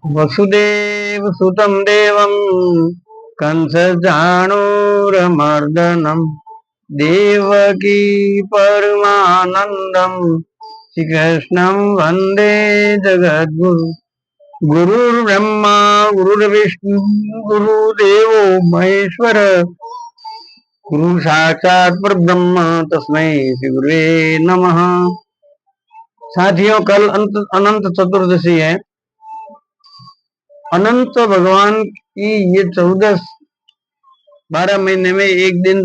वसुदेव सुतं देवं कंसचाणूरमर्दनं देवकी परमानंदं श्रीकृष्णं वंदे जगद्गुरु। गुरुर्ब्रह्मा गुरुर्विष्णु गुरुदेवो महेश्वर गुरु साक्षात् परब्रह्म तस्मै श्री गुरुवे नमः। साथियों, कल अनंत चतुर्दशी है। अनंत भगवान की ये 12 महीने में एक दिन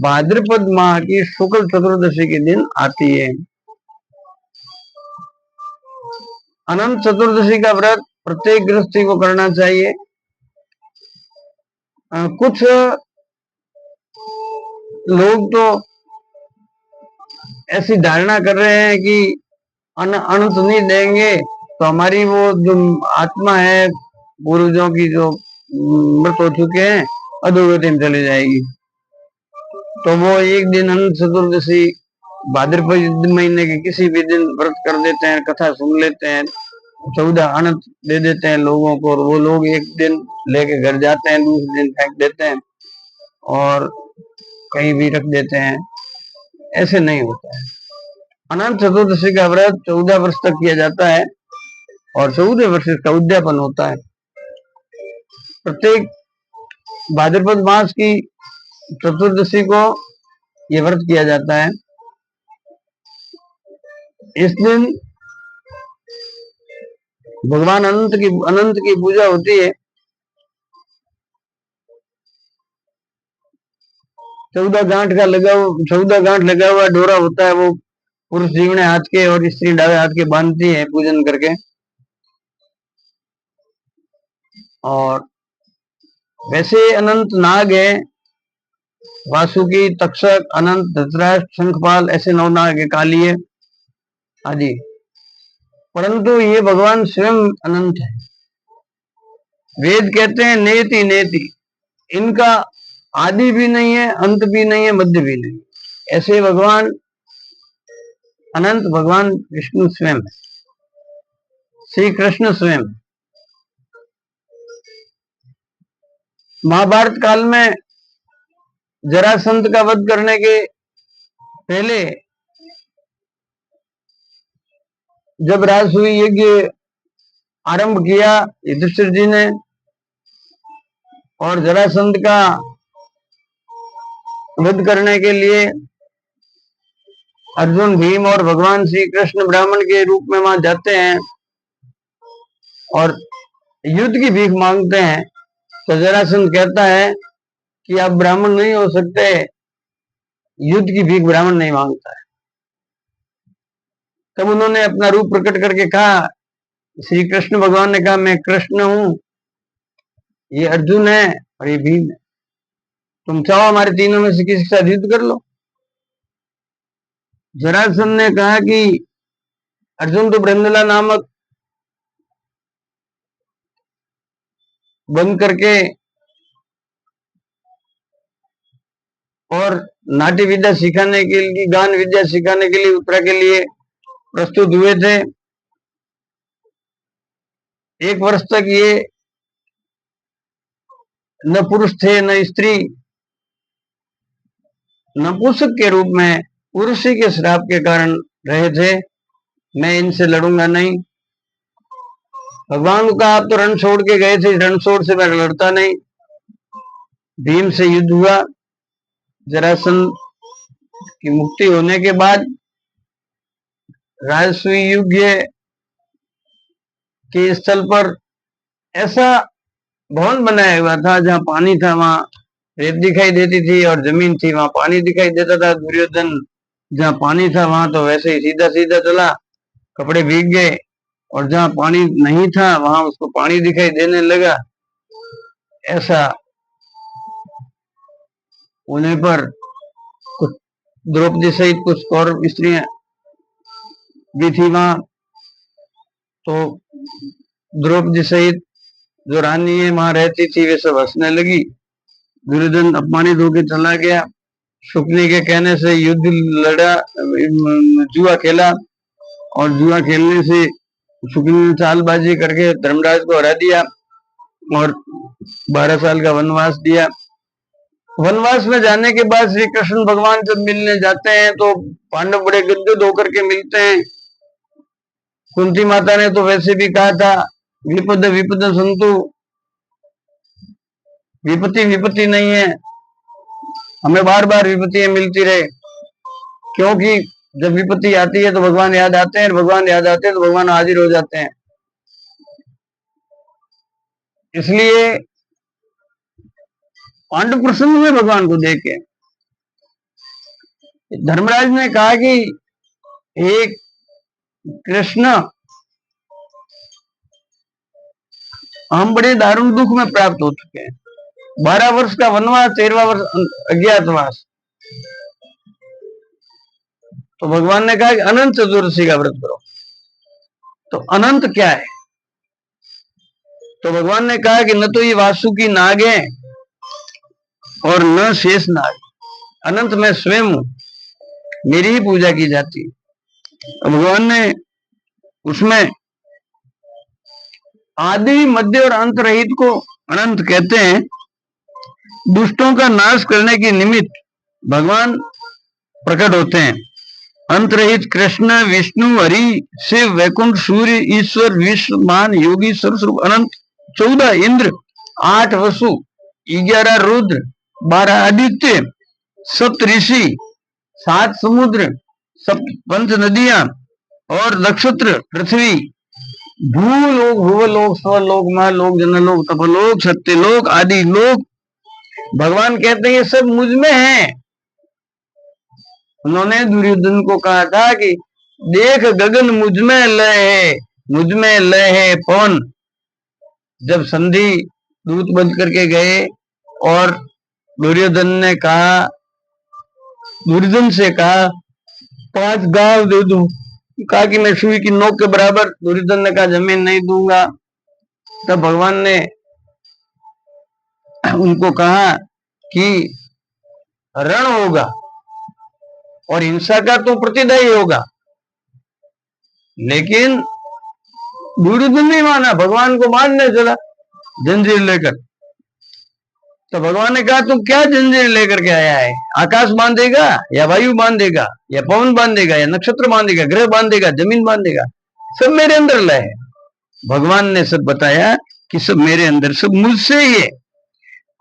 भाद्रपद माह की शुक्ल चतुर्दशी के दिन आती है। अनंत चतुर्दशी का व्रत प्रत्येक गृहस्थी को करना चाहिए। कुछ लोग तो ऐसी धारणा कर रहे हैं कि अनंत नहीं देंगे तो हमारी वो जो आत्मा है पूर्वजों की जो मृत हो चुके हैं अधोगति में चली जाएगी। तो वो एक दिन अनंत चतुर्दशी भाद्रपद महीने के किसी भी दिन व्रत कर देते हैं, कथा सुन लेते हैं, 14 अनंत दे देते हैं लोगों को, और वो लोग एक दिन लेके घर जाते हैं, दूसरे दिन फेंक देते हैं और कहीं भी रख देते हैं। ऐसे नहीं होता है। अनंत चतुर्दशी का व्रत 14 वर्ष तक किया जाता है और 14 वर्ष का उद्यापन होता है। प्रत्येक भाद्रपद मास की चतुर्दशी को यह व्रत किया जाता है। इस दिन भगवान अनंत की पूजा होती है। 14 गांठ लगा हुआ डोरा होता है, वो पुरुष जीवने हाथ के और स्त्री डावे हाथ के बांधती है पूजन करके। और वैसे अनंत नाग है, वासुकी, तक्षक, अनंत, धृतराष्ट्र, शंखपाल, ऐसे 9 नाग है, काली है आदि। परंतु ये भगवान स्वयं अनंत है। वेद कहते हैं नेति नेति, इनका आदि भी नहीं है, अंत भी नहीं है, मध्य भी नहीं। ऐसे भगवान अनंत भगवान विष्णु स्वयं है, श्री कृष्ण स्वयं। महाभारत काल में जरासंध का वध करने के पहले जब राजसूय यज्ञ आरंभ किया युधिष्ठिर जी ने, और जरासंध का वध करने के लिए अर्जुन, भीम और भगवान श्री कृष्ण ब्राह्मण के रूप में वहां जाते हैं और युद्ध की भीख मांगते हैं। तो जरासंध कहता है कि आप ब्राह्मण नहीं हो सकते, युद्ध की भीख ब्राह्मण नहीं मांगता है। तब उन्होंने अपना रूप प्रकट करके कहा, श्री कृष्ण भगवान ने कहा, मैं कृष्ण हूं, ये अर्जुन है और ये भीम है, तुम चाहो हमारे तीनों में से किसी के साथ युद्ध कर लो। जरासंध ने कहा कि अर्जुन तो ब्रंदला नामक बंद करके और नाट्य विद्या सिखाने के लिए, गान विद्या सिखाने के लिए, उत्तरा के लिए प्रस्तुत हुए थे। 1 वर्ष तक ये न पुरुष थे न स्त्री, नपुंसक के रूप में पुरुषी के श्राप के कारण रहे थे। मैं इनसे लड़ूंगा नहीं। भगवान को कहा, आप तो रण छोड़ के गए थे, रण छोड़ से मैं लड़ता नहीं। भीम से युद्ध हुआ। जरासंध की मुक्ति होने के बाद राजसूय युग के स्थल पर ऐसा भवन बनाया हुआ था, जहां पानी था वहां रेत दिखाई देती थी, और जमीन थी वहां पानी दिखाई देता था। दुर्योधन जहां पानी था वहां तो वैसे ही सीधा सीधा चला, कपड़े भीग गए, और जहां पानी नहीं था वहां उसको पानी दिखाई देने लगा। ऐसा होने पर कुछ द्रौपदी सहित कुछ कौरव स्त्रियां भी थी वहां, तो द्रौपदी सहित जो रानी है वहां रहती थी वे सब हंसने लगी। दुर्योधन अपमानित होकर चला गया। शुक्नी के कहने से युद्ध लड़ा, जुआ खेला, और जुआ खेलने से शुक्ल ने चालबाजी करके धर्मराज को हरा दिया और 12 साल का वनवास दिया। वनवास में जाने के बाद श्री कृष्ण भगवान जब मिलने जाते हैं तो पांडव बड़े गदगद होकर के मिलते हैं। कुंती माता ने तो वैसे भी कहा था, विपद विपद संतु, विपत्ति विपत्ति नहीं है, हमें बार बार विपत्तियां मिलती रहे, क्योंकि जब विपत्ति आती है तो भगवान याद आते हैं, भगवान याद आते हैं तो भगवान हाजिर हो जाते हैं। इसलिए पांडव प्रसन्न हुए भगवान को देख के। धर्मराज ने कहा कि हे कृष्ण, हम बड़े दारुण दुख में प्राप्त हो चुके हैं। 12 वर्ष का वनवास, 13वां वर्ष अज्ञातवास। तो भगवान ने कहा कि अनंत चतुर्दशी का व्रत करो। तो अनंत क्या है? तो भगवान ने कहा कि न तो ये वासुकी नाग है और न शेष नाग, अनंत मैं स्वयं हूं, मेरी ही पूजा की जाती है। तो भगवान ने उसमें आदि मध्य और अंत रहित को अनंत कहते हैं। दुष्टों का नाश करने की निमित्त भगवान प्रकट होते हैं। अंत रहित कृष्ण, विष्णु, हरि, शिव, वैकुंठ, सूर्य, ईश्वर, विश्व, मान, योगी, सर्वस्वरूप अनंत, 14 इंद्र, 8 वसु, 11 रुद्र, 12 आदित्य, 7 ऋषि, 7 समुद्र, 5 नदियां और नक्षत्र, पृथ्वी, भूलोक, भूवलोक, स्वलोक, महालोक, जनलोक, तपलोक, सत्यलोक आदि लोक, भगवान कहते हैं ये सब मुझ में है। उन्होंने दुर्योधन को कहा था कि देख गगन मुझ में लय है, मुझ में लय है पवन। जब संधि दूत बंद करके गए और दुर्योधन ने कहा, दुर्योधन से कहा 5 गांव दे दूं, कहा कि मैं सुई की नोक के बराबर। दुर्योधन ने कहा जमीन नहीं दूंगा। तब भगवान ने उनको कहा कि रण होगा और हिंसा का तो प्रतिदायी होगा, लेकिन दुर्योधन नहीं माना, भगवान को मारने चला जंजीर लेकर। तो भगवान ने कहा तुम क्या जंजीर लेकर के आया है? आकाश बांधेगा या वायु बांधेगा या पवन बांधेगा या नक्षत्र बांधेगा, ग्रह बांधेगा, जमीन बांधेगा, सब मेरे अंदर लय है। भगवान ने सब बताया कि सब मेरे अंदर, सब मुझसे ही है।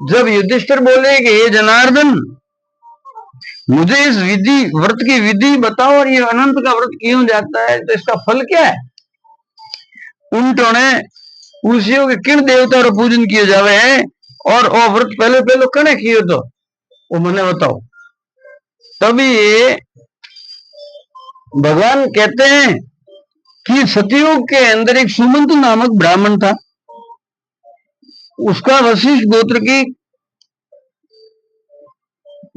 जब युधिष्ठिर बोले कि हे जनार्दन, मुझे इस विधि व्रत की विधि बताओ और ये अनंत का व्रत क्यों जाता है, तो इसका फल क्या है? उन्होंने ने पूछियो कि किन देवता रो पूजन किए जावे है और वो व्रत पहले पहले कने कियो तो वो मने बताओ। तभी ये भगवान कहते हैं कि सतयुग के अंदर एक सुमंत नामक ब्राह्मण था। उसका वशिष्ठ गोत्र की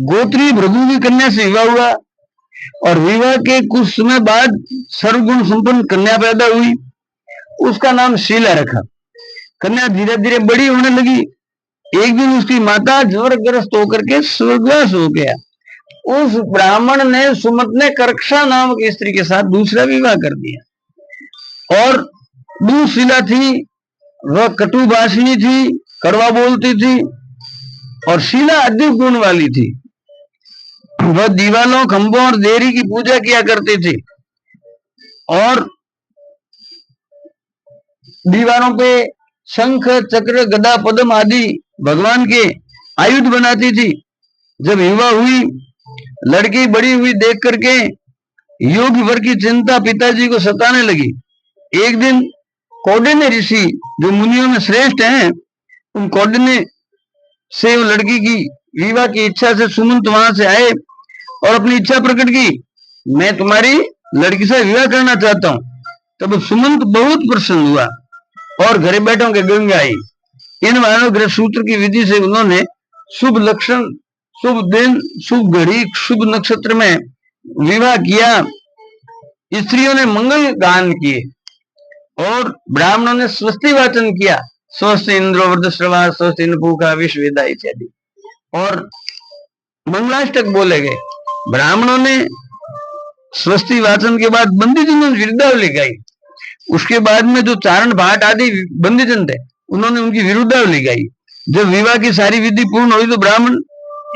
गोत्री भृगु की कन्या से विवाह हुआ और विवाह के कुछ समय बाद सर्वगुण संपन्न कन्या पैदा हुई। उसका नाम शीला रखा। कन्या धीरे धीरे बड़ी होने लगी। एक दिन उसकी माता ज्वरग्रस्त होकर के स्वर्गवास हो गया। उस ब्राह्मण ने, सुमंत ने, करक्षा नामक स्त्री के साथ दूसरा विवाह कर दिया। और दूसरी थी, वह कटुभाषिणी थी, कड़वा बोलती थी और शीला अधिक गुण वाली थी। वह दीवालों, खंभों और देरी की पूजा किया करती थी और दीवारों पे शंख, चक्र, गदा, पद्म आदि भगवान के आयुध बनाती थी। जब युवा हुई, लड़की बड़ी हुई देख करके योगी वर की चिंता पिताजी को सताने लगी। एक दिन कौंडिन्य ऋषि, जो मुनियों में श्रेष्ठ हैं, उन कौंडिन्य से लड़की की विवाह की इच्छा से सुमंत वहां से आए और अपनी इच्छा प्रकट की, मैं तुम्हारी लड़की से विवाह करना चाहता हूं। तब सुमंत बहुत प्रसन्न हुआ और घरे बैठों के गंगा आई। इन ग्रह सूत्र की विधि से उन्होंने शुभ लक्षण, शुभ दिन, शुभ घड़ी, शुभ नक्षत्र में विवाह किया। स्त्रियों ने मंगल गान किए और ब्राह्मणों ने स्वस्ति वाचन किया, स्वस्थ इंद्रो वृद्धश्रवा, स्वस्थ इंद्रपूखा विश्ववेदा इत्यादि, और मंगलाष्टक बोले गए। ब्राह्मणों ने स्वस्ति वाचन के बाद बंदी जनों ने वृद्धावली गाई उसके बाद में जो चारण भाट आदि बंदीजन थे, उन्होंने उनकी विरुद्धावली गाई। जब विवाह की सारी विधि पूर्ण हुई तो ब्राह्मण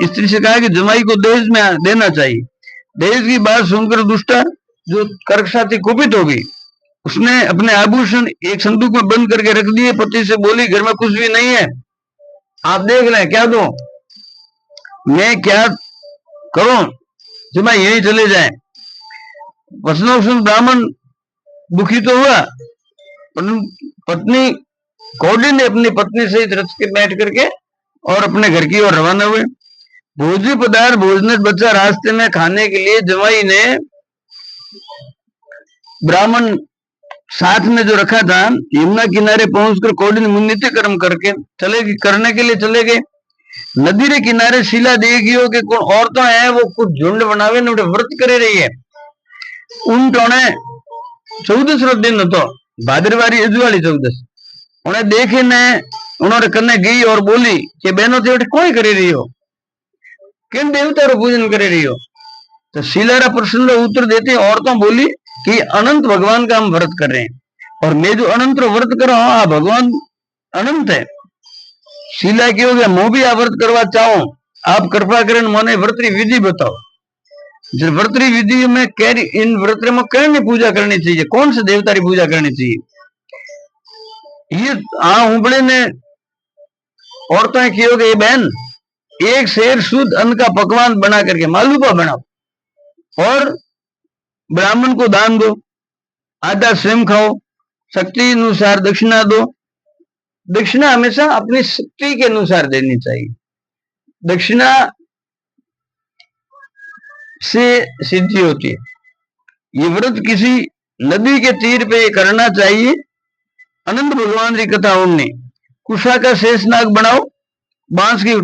स्त्री से कहा कि जमाई को दहेज में देना चाहिए। दहेज की बात सुनकर दुष्टा जो कर्कशाती कुपित हो गई, उसने अपने आभूषण एक संदूक में बंद करके रख दिए। पति से बोली, घर में कुछ भी नहीं है, आप देख लें, क्या दो, मैं क्या करूं, जमाई यही चले जाए। वचनों सुन ब्राह्मण दुखी तो हुआ, पत्नी कौड़ी ने अपनी पत्नी सहित रथ के बैठ करके और अपने घर की ओर रवाना हुए। भोज्य पदार्थ भोजन बचा रास्ते में खाने के लिए जमाई ने ब्राह्मण साथ में जो रखा था, यमुना किनारे पहुंचकर कौड़ी ने नित्य कर्म करके करने के लिए चले गए। नदी के किनारे शिला देखियो कि कौन औरतें हैं वो कुछ झुंड बनावे ने व्रत करे रही है। उन टोने 14 दिन तो भाद्रवारी अजवाली 14 उन्हें देखे ने उन्होंने करने गई और बोली कि बहनों तेरे कोई करे रही हो, किन देवता रो पूजन करे रही हो। तो शिलारा प्रश्न उत्तर देते औरतों बोली कि अनंत भगवान का हम व्रत कर रहे हैं, और मैं जो अनंत व्रत कर रहा हूं, भगवान अनंत है। शिला की हो गया, मैं भी आ व्रत करवा चाहूं, आप कृपा करें मोने व्रत विधि बताओ। व्रत विधि में इन व्रत में कौन पूजा करनी चाहिए, कौन से देवता की पूजा करनी चाहिए। ये उबड़े ने औरतें की हो गई, बहन एक शेर शुद्ध अन्न का पकवान बना करके मालूपा बनाओ और ब्राह्मण को दान दो, आधा स्वयं खाओ, शक्ति अनुसार दक्षिणा दो। दक्षिणा हमेशा अपनी शक्ति के अनुसार देनी चाहिए। दक्षिणा से सिद्धि होती है। ये व्रत किसी नदी के तीर पे करना चाहिए। अनंत भगवान की कथा उनने कुशा का शेषनाग बनाओ, बांस की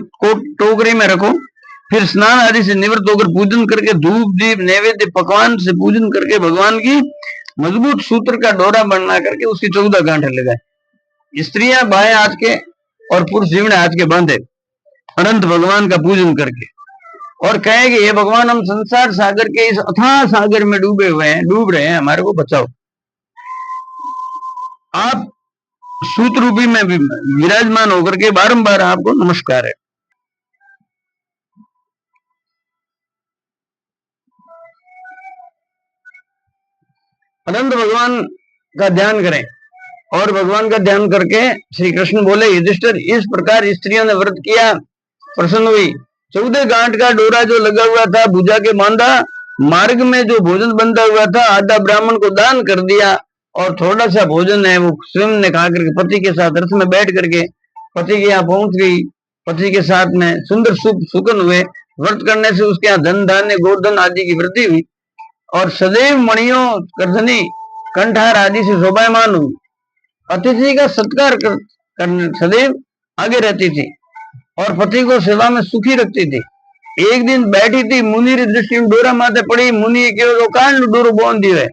टोकरी में रखो, फिर स्नान आदि से निवृत्त होकर पूजन करके धूप दीप नैवेद्य पकवान से पूजन करके भगवान की मजबूत सूत्र का डोरा बना करके उसकी 14 गांठें लगाए। स्त्रियां बाएं हाथ के और पुरुष जीवने हाथ के बांधे अनंत भगवान का पूजन करके और कहे कि हे भगवान, हम संसार सागर के इस अथाह सागर में डूबे हुए हैं, डूब रहे हैं, हमारे को बचाओ। आप सूत रूपी में भी विराजमान होकर के बारंबार आपको नमस्कार है। अनंत भगवान का ध्यान करें और भगवान का ध्यान करके श्री कृष्ण बोले, युधिष्ठिर इस प्रकार स्त्रियों ने व्रत किया, प्रसन्न हुई। 14 गांठ का डोरा जो लगा हुआ था भुजा के बांधा, मार्ग में जो भोजन बंधा हुआ था आधा ब्राह्मण को दान कर दिया, और थोड़ा सा भोजन है वो स्वयं ने खा करके पति के साथ रथ में बैठ करके पति के यहाँ पहुंच गई। पति के साथ में सुंदर सुकन हुए। व्रत करने से उसके यहाँ धन धान्य गोधन आदि की वृद्धि हुई और सदैव मणियों करधनी कंठार आदि से शोभायमान हुई। अतिथि का सत्कार करने सदैव आगे रहती थी और पति को सेवा में सुखी रखती थी। एक दिन बैठी थी, मुनि दृष्टि में डोरा माथे पड़ी, मुनि के कांड डोरो बांध दिए।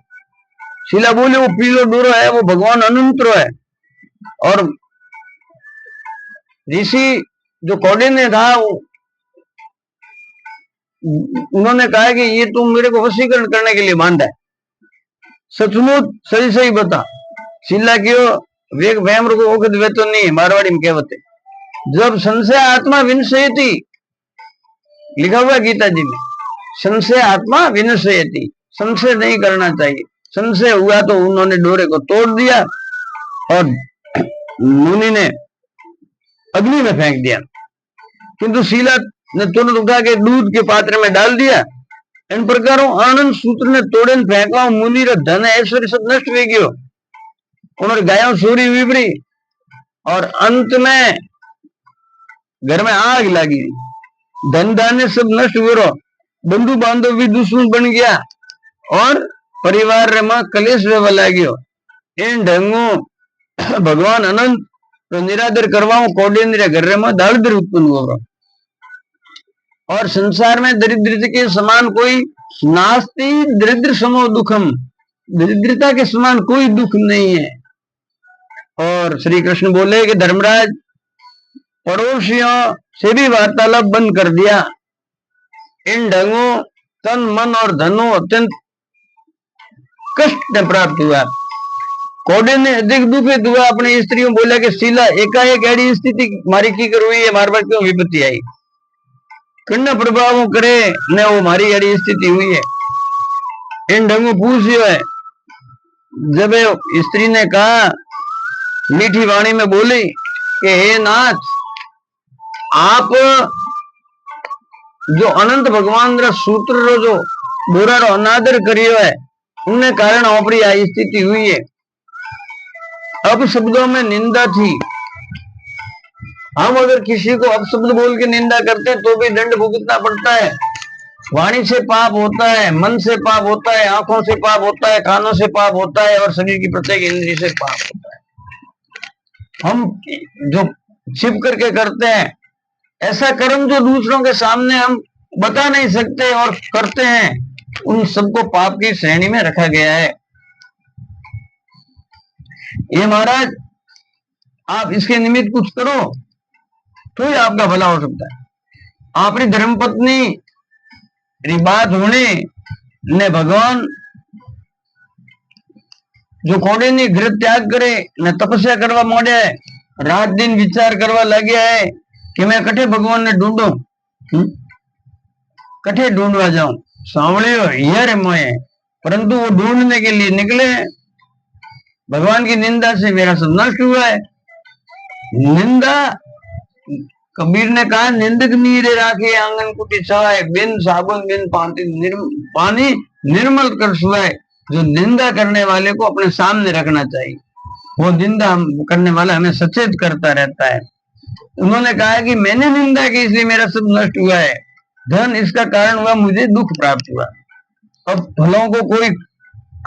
शिला बोले वो पीलो डोरो है वो भगवान अनंत है। और ऋषि जो कौंडिन्य था उन्होंने कहा कि ये तुम मेरे को वशीकरण करने के लिए बांधा है, सचमुच सही सही बता। शिला क्यों वेग वैम को ओखद वे तो नहीं, मारवाड़ी में कहवत है। जब संशय आत्मा विनशयति लिखा हुआ गीता जी में, संशय आत्मा विनशयति, संशय नहीं करना चाहिए। संशय हुआ तो उन्होंने डोरे को तोड़ दिया और मुनि ने अग्नि में फेंक दिया, किंतु शीला ने तुरंत उठा के दूध के पात्र में डाल दिया। इन प्रकारों आनंद सूत्र ने तोड़े फेंका, मुनि रा धन ऐश्वर्य सब नष्ट हो गयो। उन्होंने गायों सूरी विपरी और अंत में घर में आग लगी, धन धान्य सब नष्ट हो, बंधु बांधव भी दुश्मन बन गया और परिवार में कलेश व्यवहार लाग्यो। इन ढंगों भगवान अनंत तो निरादर करवाओ कौडिन्य घर में दारिद्र उत्पन्न हुआ और संसार में दरिद्र के समान कोई नास्ति दरिद्र समो दुखम, दरिद्रता के समान कोई दुख नहीं है। और श्री कृष्ण बोले कि धर्मराज पड़ोसियों से भी वार्तालाप बंद कर दिया। इन ढंगों तन मन और धनों अत्यंत कष्ट प्राप्त हुआ कौड़े ने अधिक दुखित हुआ, अपनी स्त्रियों बोला कि शीला एकाएक एड़ी स्थिति मारी की कर हुई है, मार पर क्यों विपत्ति आई। कन्या प्रभाव करे ने वो मारी एड़ी स्थिति हुई है। इन ढंगों पूछियो है। जब स्त्री ने कहा, मीठी वाणी में बोली कि हे नाथ, आप जो अनंत भगवान रा सूत्र रो जो बुरा रो अनादर करियो है, उनने कारण अपनी आ स्थिति हुई है। अब शब्दों में निंदा थी। हम अगर किसी को अपशब्द बोल के निंदा करते हैं तो भी दंड भुगतना पड़ता है। वाणी से पाप होता है, मन से पाप होता है, आंखों से पाप होता है, कानों से पाप होता है और शरीर की प्रत्येक इंद्रिय से पाप होता है। हम जो छिप करके करते हैं ऐसा कर्म जो दूसरों के सामने हम बता नहीं सकते और करते हैं, उन सबको पाप की श्रेणी में रखा गया है। ये महाराज, आप इसके निमित्त कुछ करो तो ही आपका भला हो सकता है। अपनी धर्मपत्नी बात होने ने भगवान जो कोड़े ने घर त्याग करे ने तपस्या करवा मोड़े है, रात दिन विचार करवा लगे है कि मैं कठे भगवान ने ढूंढू, कठे ढूंढवा जाऊं। सांवलियो यार मोए, परंतु वो ढूंढने के लिए निकले। भगवान की निंदा से मेरा सब नष्ट हुआ है। निंदा, कबीर ने कहा, निंदक नीरे राखे आंगन कुटी छाए, बिन साबुन बिन पानी निर्मल कर सुहाए। जो निंदा करने वाले को अपने सामने रखना चाहिए, वो निंदा करने वाला हमें सचेत करता रहता है। उन्होंने कहा कि मैंने निंदा की इसलिए मेरा सब नष्ट हुआ है, धन इसका कारण हुआ, मुझे दुख प्राप्त हुआ। अब फलों को कोई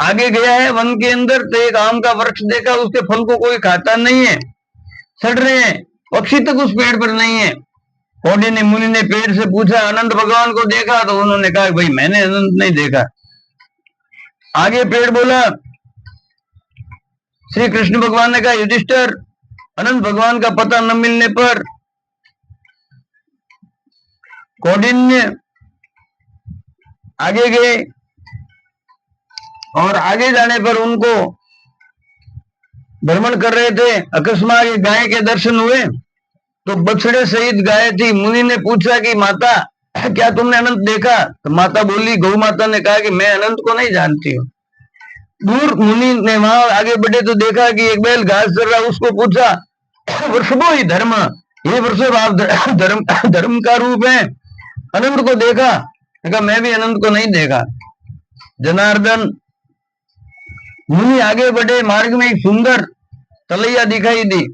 आगे गया है वन के अंदर, तो एक आम का वृक्ष देखा, उसके फल को कोई खाता नहीं है, सड़ रहे हैं, पक्षी तक उस पेड़ पर नहीं है। कौड़ी ने मुनि ने पेड़ से पूछा, अनंत भगवान को देखा? तो उन्होंने कहा, भाई मैंने अनंत नहीं देखा। आगे पेड़ बोला, श्री कृष्ण भगवान ने कहा, युधिष्ठिर, अनंत भगवान का पता न मिलने पर कौंडिन्य आगे गए और आगे जाने पर उनको भ्रमण कर रहे थे, अकस्मात गाय के दर्शन हुए तो बछड़े सहित गाय थी। मुनि ने पूछा कि माता, क्या तुमने अनंत देखा? तो माता बोली, गौ माता ने कहा कि मैं अनंत को नहीं जानती हूँ। दूर मुनि ने वहां आगे बढ़े तो देखा कि एक बैल घास चर रहा, उसको पूछा, वृषभो ही धर्म, ये वृषभ आप धर्म का रूप है, अनंत को देखा? कहा मैं भी अनंत को नहीं देखा। जनार्दन, मुनि आगे बढ़े, मार्ग में एक सुंदर तलैया दिखाई दी,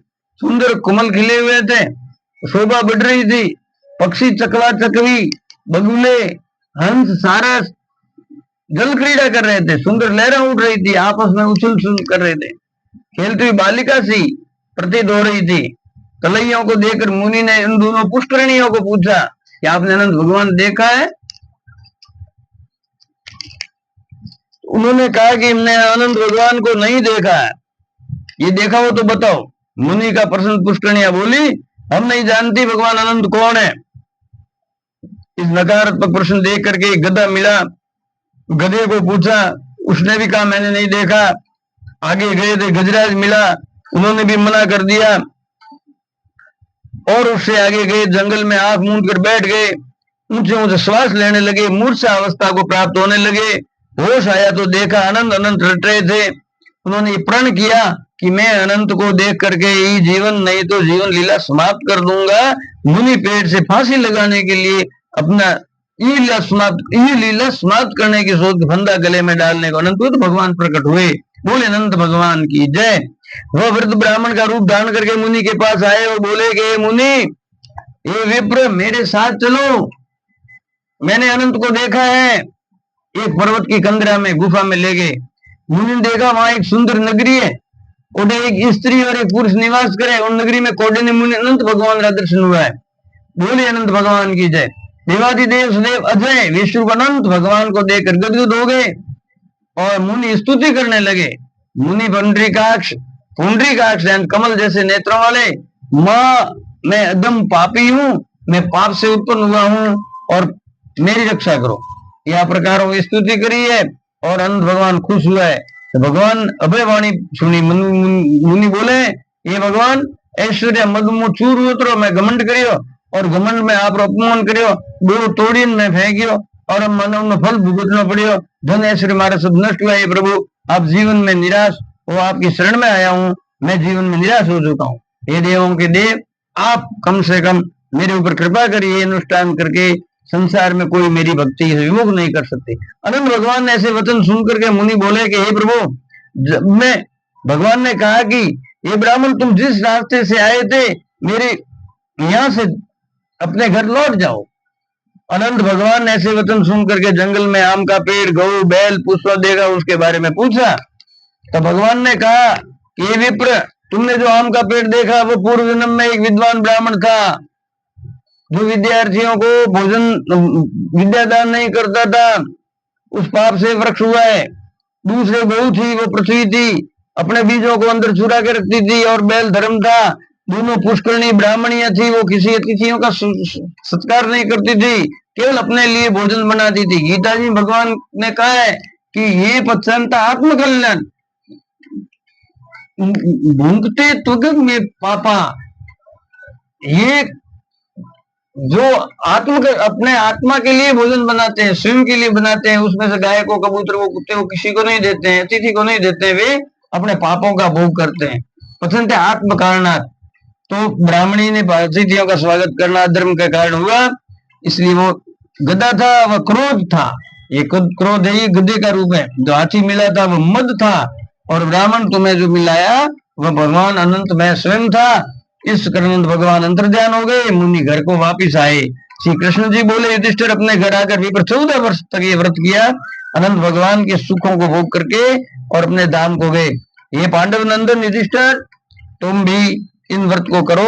सुंदर कमल खिले हुए थे, शोभा बढ़ रही थी, पक्षी चकवा चकवी, बगुले, हंस, सारस जल क्रीड़ा कर रहे थे, सुंदर लहरें उठ रही थी, आपस में उछल कर रहे थे, खेलती हुई बालिका सी प्रतीत हो रही थी। तलैयों को देखकर मुनि ने इन दोनों पुष्करणियों को पूछा कि आपने अनंत भगवान देखा है? उन्होंने कहा कि हमने अनंत भगवान को नहीं देखा है। ये देखा हो तो बताओ। मुनि का प्रश्न पुष्करणिया बोली, हम नहीं जानती भगवान अनंत कौन है। इस नकारात्मक प्रश्न देख करके गधा मिला, गधे को पूछा, उसने भी कहा मैंने नहीं देखा। आगे गए थे, गजराज मिला, उन्होंने भी मना कर दिया। और उससे आगे गए, जंगल में आंख मूंद कर बैठ गए, ऊंचे ऊंचे श्वास लेने लगे, मूर्छा अवस्था को प्राप्त होने लगे। होश आया तो देखा अनंत अनंत रट रहे थे। उन्होंने प्रण किया कि मैं अनंत को देख करके ही जीवन नहीं तो जीवन लीला समाप्त कर दूंगा। मुनि पेड़ से फांसी लगाने के लिए अपना ये लीला समाप्त करने की सोच फंदा गले में डालने को अनंत तो भगवान प्रकट हुए। बोले अनंत भगवान की जय। वह वृद्ध ब्राह्मण का रूप धारण करके मुनि के पास आए और बोले कि मुनि, ये विप्र, मेरे साथ चलो, मैंने अनंत को देखा है। एक पर्वत की कंदरा में गुफा में ले गए। मुनि ने देखा वहां एक सुंदर नगरी है, कोडे एक स्त्री और एक पुरुष निवास करे। उन नगरी में कोडे ने मुनि अनंत भगवान का दर्शन हुआ है। बोले अनंत भगवान की जय। देवादिदेव सदैव अजय विश्व अनंत भगवान को देखकर गदगद हो गए और मुनि स्तुति करने लगे। मुनि पुंडरीकाक्ष कमल जैसे नेत्रों वाले, माँ मैं अदम पापी हूँ, मैं पाप से उत्पन्न हुआ हूँ और मेरी रक्षा करो, यह प्रकार स्तुति करी है। और अनंत भगवान खुश हुआ है। तो भगवान अभय वाणी सुनी। मुनि बोले, ये भगवान ऐश्वर्य मद मु चूर उतरो, मैं घमंड करियो और घमंड में आप अपमान करियो, बोलो तोड़ीन में फेंकियो और मानव ने फल भुगतना पड़ियो, धन ऐश्वर्य मारे सब नष्ट हुआ। ये प्रभु आप जीवन में निराश वो आपकी शरण में आया हूँ, मैं जीवन में निराश हो चुका हूँ। हे देवों के देव, आप कम से कम मेरे ऊपर कृपा करिए, अनुष्ठान करके संसार में कोई मेरी भक्ति से विमुख नहीं कर सकते। अनंत भगवान ने ऐसे वचन सुनकर के मुनि बोले कि हे प्रभु, जब मैं भगवान ने कहा कि ये ब्राह्मण तुम जिस रास्ते से आए थे मेरे यहाँ से अपने घर लौट जाओ। अनंत भगवान ने ऐसे वचन सुन करके जंगल में आम का पेड़, गौ, बैल, पुष्पा देगा उसके बारे में पूछा। तो भगवान ने कहा कि ये विप्र, तुमने जो आम का पेड़ देखा वो पूर्व जन्म में एक विद्वान ब्राह्मण था जो विद्यार्थियों को भोजन विद्यादान नहीं करता था, उस पाप से वृक्ष हुआ है। दूसरे गौ थी, वो पृथ्वी थी, अपने बीजों को अंदर चुरा के रखती थी, और बैल धर्म था। दोनों पुष्करणी ब्राह्मणियां थी, वो किसी अतिथियों का सत्कार नहीं करती थी, केवल अपने लिए भोजन बनाती थी। गीता जी भगवान ने कहा है कि ये पश्चंता आत्मकल्याण भूंगते त्वगग में पापा, ये जो अपने आत्मा के लिए भोजन बनाते हैं, स्वयं के लिए बनाते हैं, उसमें से गाय को, कबूतर को, कुत्ते को किसी को नहीं देते हैं, अतिथि को नहीं देते हैं, वे अपने पापों का भोग करते हैं। पसंद है आत्म कारणात्। तो ब्राह्मणी ने अतिथियों का स्वागत करना धर्म के कारण हुआ, इसलिए वो गधा था, वह क्रोध था। ये क्रोध है, ये गधे का रूप है। जो हाथी मिला था वो मद था, और ब्राह्मण तुम्हें जो मिलाया वह भगवान अनंत में स्वयं था। इस कारण भगवान अंतर्ध्यान हो गए, मुनि घर को वापिस आए। श्री कृष्ण जी बोले, युधिष्ठिर अपने घर आकर विप्र 14 वर्ष तक ये व्रत किया, अनंत भगवान के सुखों को भोग करके और अपने धाम को गए। ये पांडव नंदन युधिष्ठिर, तुम भी इन व्रत को करो,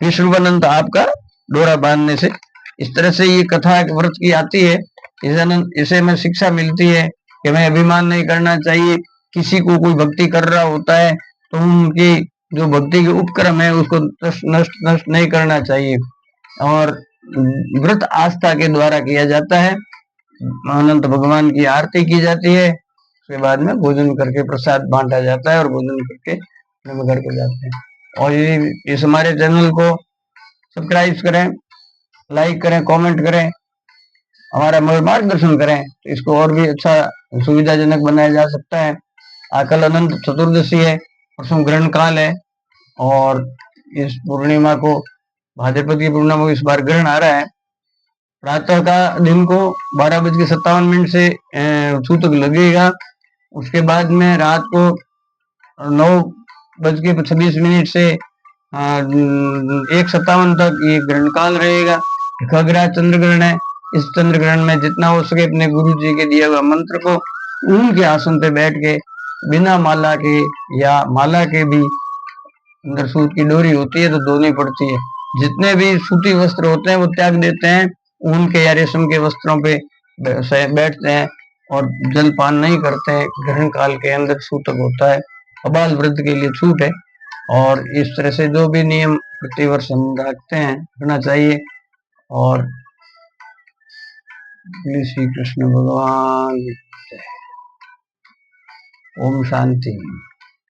विश्वनंद आपका डोरा बांधने से। इस तरह से ये कथा एक व्रत की आती है। इसे में शिक्षा मिलती है कि हमें अभिमान नहीं करना चाहिए। किसी को कोई भक्ति कर रहा होता है तो उनकी जो भक्ति के उपक्रम है उसको नष्ट नहीं करना चाहिए, और व्रत आस्था के द्वारा किया जाता है। अनंत भगवान की आरती की जाती है, उसके बाद में भोजन करके प्रसाद बांटा जाता है और भोजन करके हम घर को जाते हैं। और इस हमारे चैनल को सब्सक्राइब करें, लाइक करें, कमेंट करें, हमारा मार्गदर्शन करें, तो इसको और भी अच्छा सुविधाजनक बनाया जा सकता है। कल अनंत चतुर्दशी है, परसों ग्रहण काल है, और इस पूर्णिमा को भाद्रपद की पूर्णिमा को इस बार ग्रहण आ रहा है। प्रातः का दिन को 12:57 से सूतक लगेगा। उसके बाद में रात को 9:26 से 1:57 तक ये ग्रहण काल रहेगा। खगरा चंद्र ग्रहण है। इस चंद्र ग्रहण में जितना हो सके अपने गुरु जी के दिया हुआ मंत्र को उनके आसन पे बैठ के बिना माला के या माला के भी, अंदर सूत की डोरी होती है तो धोनी पड़ती है, जितने भी सूती वस्त्र होते हैं वो त्याग देते हैं, उनके या रेशम के वस्त्रों पे बैठते हैं और जलपान नहीं करते हैं। ग्रहण काल के अंदर सूतक होता है, अबाल वृद्ध के लिए छूट है। और इस तरह से जो भी नियम प्रतिवर्ष हम रखते हैं रखना चाहिए। और श्री कृष्ण भगवान, ओम शांति।